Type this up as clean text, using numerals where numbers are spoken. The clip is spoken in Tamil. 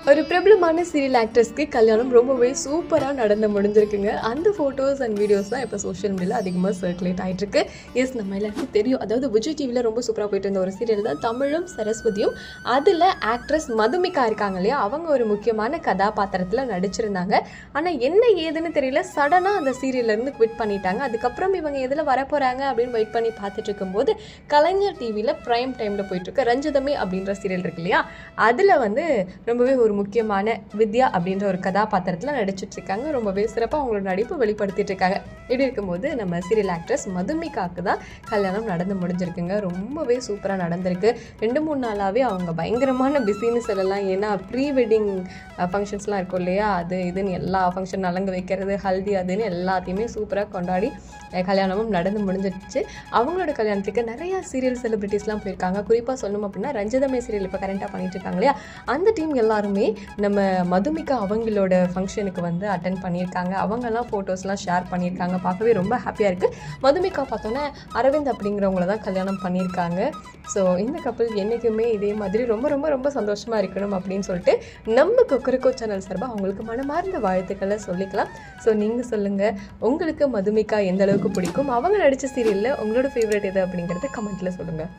ஒரு பிரபலமான சீரியல் ஆக்ட்ரஸ்க்கு கல்யாணம் ரொம்பவே சூப்பராக நடந்து முடிஞ்சிருக்குங்க. அந்த ஃபோட்டோஸ் அண்ட் வீடியோஸ் தான் இப்போ சோஷியல் மீடியாவில் அதிகமாக சர்க்குலேட் ஆகிட்டுருக்கு. எஸ், நம்ம எல்லாருக்கும் தெரியும். அதாவது விஜய் டிவியில் ரொம்ப சூப்பராக போயிட்டு இருந்த ஒரு சீரியல் தான் தமிழும் சரஸ்வதியும். அதில் ஆக்ட்ரஸ் மதுமிகா இருக்காங்க இல்லையா, அவங்க ஒரு முக்கியமான கதாபாத்திரத்தில் நடிச்சிருந்தாங்க. ஆனால் என்ன ஏதுன்னு தெரியல, சடனாக அந்த சீரியல்லேருந்து குவிட் பண்ணிட்டாங்க. அதுக்கப்புறம் இவங்க எதில் வரப்போகிறாங்க அப்படின்னு வெயிட் பண்ணி பார்த்துட்டு இருக்கும்போது கலைஞர் டிவியில் ப்ரைம் டைமில் போயிட்டுருக்கு ரஞ்சிதமே அப்படின்ற சீரியல் இருக்கு இல்லையா, அதில் வந்து ரொம்பவே ஒரு முக்கியமான வித்யா அப்படின்ற ஒரு கதாபாத்திரத்தில் நடிச்சிட்டு இருக்காங்க. ரொம்பவே சிறப்பாக அவங்களோட நடிப்பு வெளிப்படுத்திட்டு இருக்காங்க. இப்படி இருக்கும்போது நம்ம சீரியல் ஆக்ட்ரஸ் மதுமிகாவுக்கு தான் கல்யாணம் நடந்து முடிஞ்சிருக்குங்க. ரொம்பவே சூப்பராக நடந்திருக்கு. 2-3 நாளாகவே அவங்க பயங்கரமான பிஸின்னு சொல்லலாம். ஏன்னா ப்ரீ வெட்டிங் ஃபங்க்ஷன்ஸ்லாம் இருக்கும் இல்லையா, அது இதுன்னு எல்லா ஃபங்க்ஷன் நலங்கு வைக்கிறது, ஹல்தி அதுன்னு எல்லாத்தையுமே சூப்பராக கொண்டாடி கல்யாணமும் நடந்து முடிஞ்சிடுச்சு. அவங்களோட கல்யாணத்துக்கு நிறையா சீரியல் செலிபிரிட்டிஸ்லாம் போயிருக்காங்க. குறிப்பாக சொல்லணும் அப்படின்னா ரஞ்சிதமே சீரியல் இப்போ கரண்ட்டாக பண்ணிட்டு இருக்காங்க இல்லையா, அந்த டீம் எல்லாருமே நம்ம மதுமிகா அவங்களோட ஃபங்க்ஷனுக்கு வந்து அட்டென்ட் பண்ணியிருக்காங்க. அவங்கெல்லாம் ஃபோட்டோஸ்லாம் ஷேர் பண்ணியிருக்காங்க. பார்க்கவே ரொம்ப ஹாப்பியாக இருக்குது. மதுமிகா பார்த்தோன்னே அரவிந்த் அப்படிங்கிறவங்கள தான் கல்யாணம் பண்ணியிருக்காங்க. ஸோ இந்த கப்பல் என்றைக்குமே இதே மாதிரி ரொம்ப ரொம்ப ரொம்ப சந்தோஷமாக இருக்கணும் அப்படின்னு சொல்லிட்டு நம்ம கொக்கரக்கோ சேனல் சார்பாக அவங்களுக்கு மனமார்ந்த வாழ்த்துக்களை சொல்லிக்கலாம். ஸோ நீங்கள் சொல்லுங்கள், உங்களுக்கு மதுமிகா எந்த அளவுக்கு பிடிக்கும், அவங்க நடித்த சீரியலில் உங்களோட ஃபேவரட் எது அப்படிங்கிறத கமெண்ட்டில் சொல்லுங்கள்.